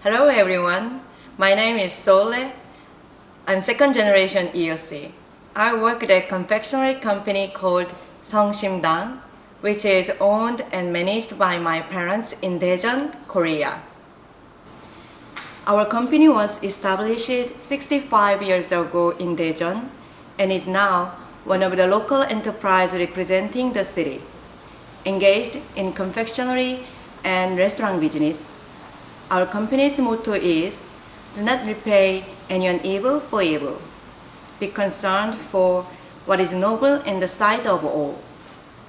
Hello everyone, my name is Sole. I'm second generation EoC. I work at a confectionery company called Sung Sim Dang, which is owned and managed by my parents in Daejeon, Korea. Our company was established 65 years ago in Daejeon and is now one of the local enterprises representing the city, engaged in confectionery and restaurant business. Our company's motto is, do not repay anyone evil for evil. Be concerned for what is noble in the sight of all.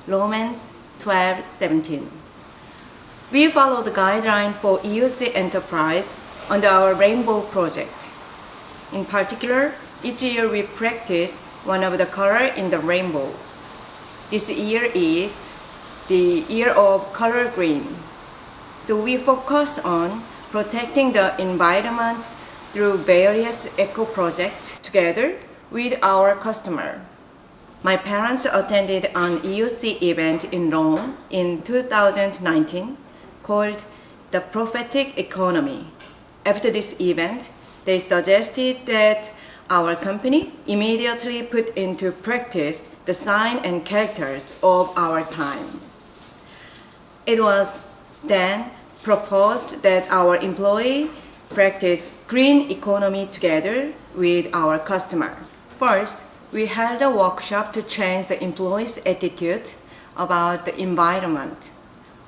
Romans 12:17. We follow the guideline for EoC Enterprise under our Rainbow Project. In particular, each year we practice one of the colors in the rainbow. This year is the year of color green. So we focus on protecting the environment through various eco projects together with our customer. My parents attended an EoC event in Rome in 2019 called The Prophetic Economy. After this event, they suggested that our company immediately put into practice the sign and characters of our time. It was then proposed that our employee practice green economy together with our customer. First, we held a workshop to change the employees' attitude about the environment.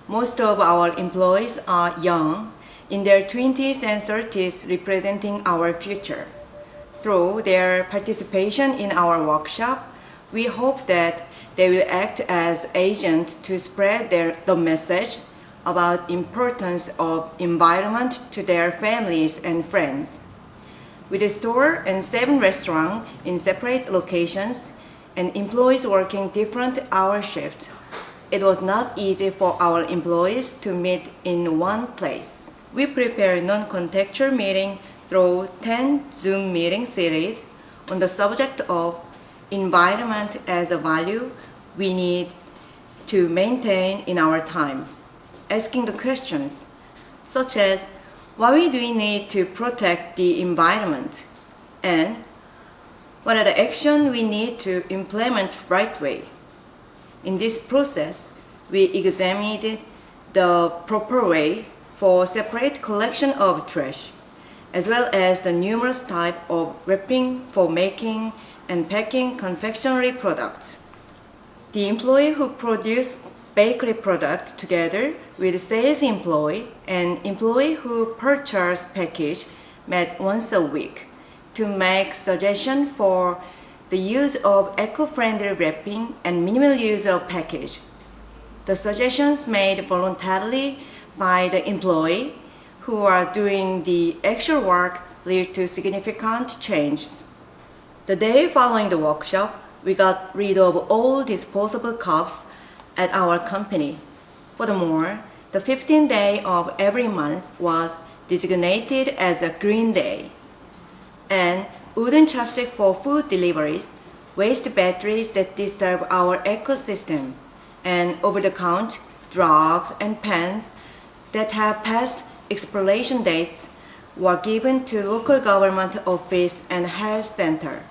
Most of our employees are young, in their 20s and 30s, representing our future. Through their participation in our workshop, we hope that they will act as agents to spread the message about importance of environment to their families and friends. With a store and 7 restaurants in separate locations and employees working different hour shifts, it was not easy for our employees to meet in one place. We prepared non-contextual meeting through 10 Zoom meeting series on the subject of environment as a value we need to maintain in our times, asking the questions such as why do we need to protect the environment and what are the actions we need to implement right way. In this process, we examined the proper way for separate collection of trash, as well as the numerous types of wrapping for making and packing confectionery products. The employee who produced bakery product together with sales employee and employee who purchased package met once a week to make suggestions for the use of eco-friendly wrapping and minimal use of package. The suggestions made voluntarily by the employee who are doing the actual work lead to significant changes. The day following the workshop, we got rid of all disposable cups at our company. Furthermore, the 15th day of every month was designated as a green day. And wooden chopstick for food deliveries, waste batteries that disturb our ecosystem, and over-the-counter drugs and pens that have passed expiration dates were given to local government office and health center.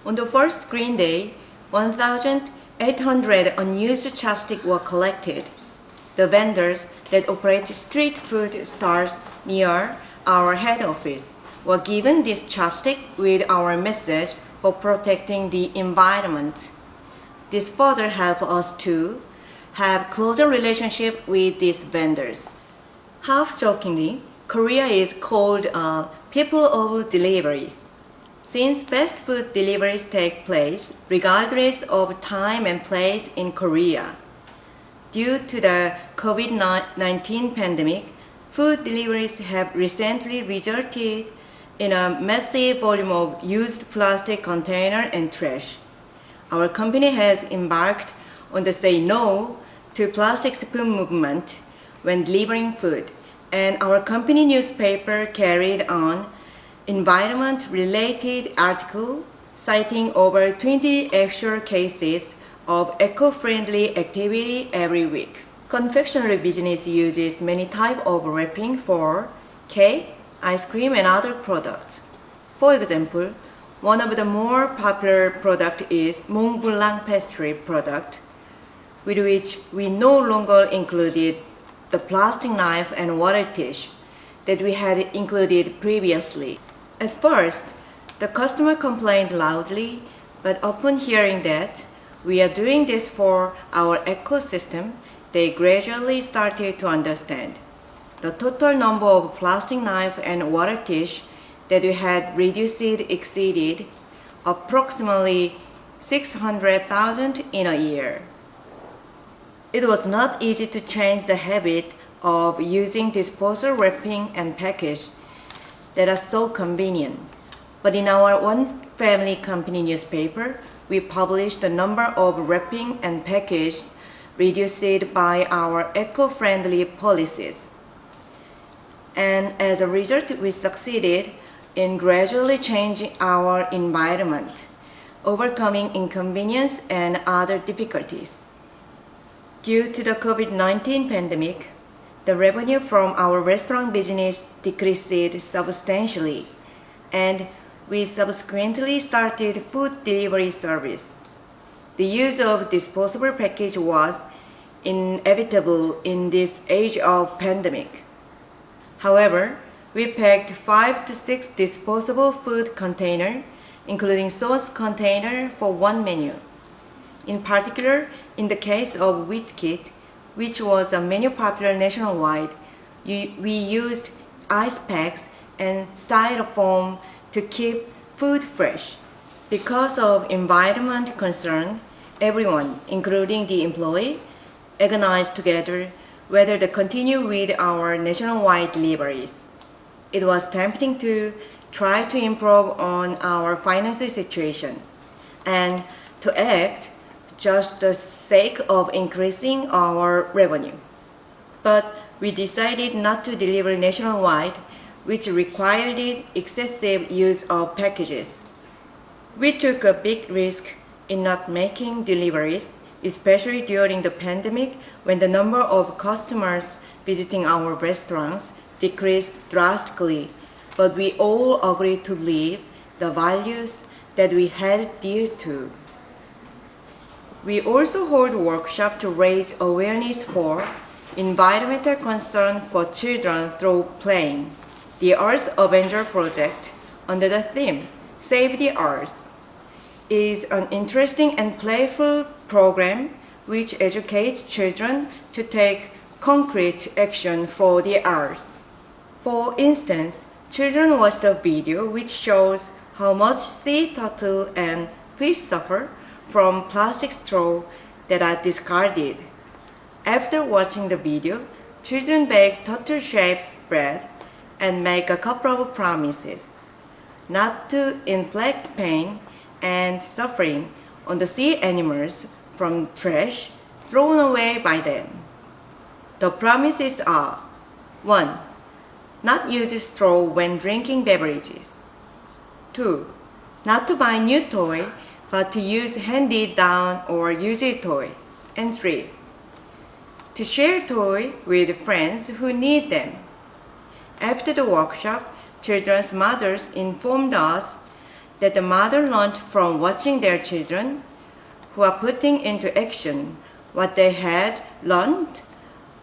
On the first green day, 1,800 unused chopsticks were collected. The vendors that operate street food stalls near our head office were given this chopstick with our message for protecting the environment. This further helped us to have closer relationship with these vendors. Half jokingly, Korea is called a people of deliveries. Since fast food deliveries take place regardless of time and place in Korea, due to the COVID-19 pandemic, food deliveries have recently resulted in a massive volume of used plastic container and trash. Our company has embarked on the Say No to Plastic Spoon movement when delivering food, and our company newspaper carried on environment-related article citing over 20 actual cases of eco-friendly activity every week. Confectionery business uses many types of wrapping for cake, ice cream, and other products. For example, one of the more popular products is Mont Blanc pastry product, with which we no longer included the plastic knife and water dish that we had included previously. At first, the customer complained loudly, but upon hearing that we are doing this for our ecosystem, they gradually started to understand. The total number of plastic knife and water dish that we had reduced exceeded approximately 600,000 in a year. It was not easy to change the habit of using disposal wrapping and package that are so convenient. But in our one family company newspaper, we published the number of wrapping and package reduced by our eco-friendly policies. And as a result, we succeeded in gradually changing our environment, overcoming inconvenience and other difficulties. Due to the COVID-19 pandemic, the revenue from our restaurant business decreased substantially, and we subsequently started food delivery service. The use of disposable package was inevitable in this age of pandemic. However, we packed 5 to 6 disposable food containers, including sauce container for one menu. In particular, in the case of wheat kit, which was a menu popular nationwide, we used ice packs and styrofoam to keep food fresh. Because of environment concern, everyone, including the employee, agonized together whether to continue with our nationwide deliveries. It was tempting to try to improve on our financial situation and to act just the sake of increasing our revenue. But we decided not to deliver nationwide, which required excessive use of packages. We took a big risk in not making deliveries, especially during the pandemic when the number of customers visiting our restaurants decreased drastically, but we all agreed to live the values that we held dear to. We also hold workshops to raise awareness for environmental concern for children through playing. The Earth Avenger project, under the theme Save the Earth, is an interesting and playful program which educates children to take concrete action for the earth. For instance, children watched a video which shows how much sea turtle and fish suffer from plastic straws that are discarded. After watching the video, children bake turtle-shaped bread and make a couple of promises not to inflict pain and suffering on the sea animals from trash thrown away by them. The promises are: 1. Not use straw when drinking beverages. 2. Not to buy new toy, but to use handed-down or used toy. And 3. To share toy with friends who need them. After the workshop, children's mothers informed us that the mother learned from watching their children, who are putting into action what they had learned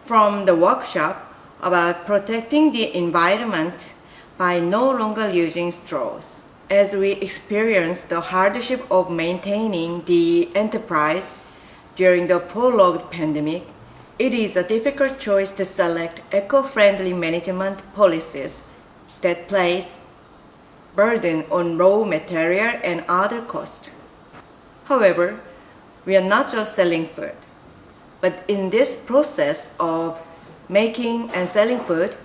from the workshop about protecting the environment by no longer using straws. As we experienced the hardship of maintaining the enterprise during the prolonged pandemic, it is a difficult choice to select eco-friendly management policies that place burden on raw material and other costs. However, we are not just selling food, but in this process of making and selling food,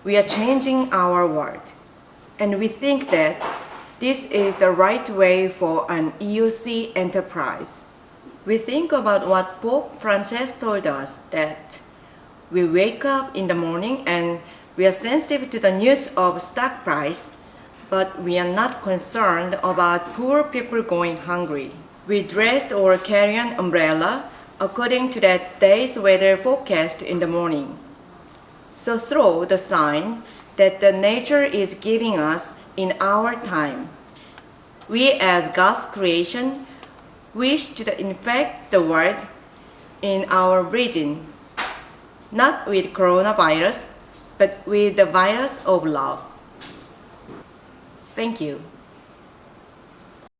we are changing our world. And we think that this is the right way for an EoC enterprise. We think about what Pope Francis told us, that we wake up in the morning and we are sensitive to the news of stock price, but we are not concerned about poor people going hungry. We dress or carry an umbrella according to that day's weather forecast in the morning. So throw the sign that the nature is giving us in our time. We as God's creation wish to infect the world in our region, not with coronavirus, but with the virus of love. Thank you.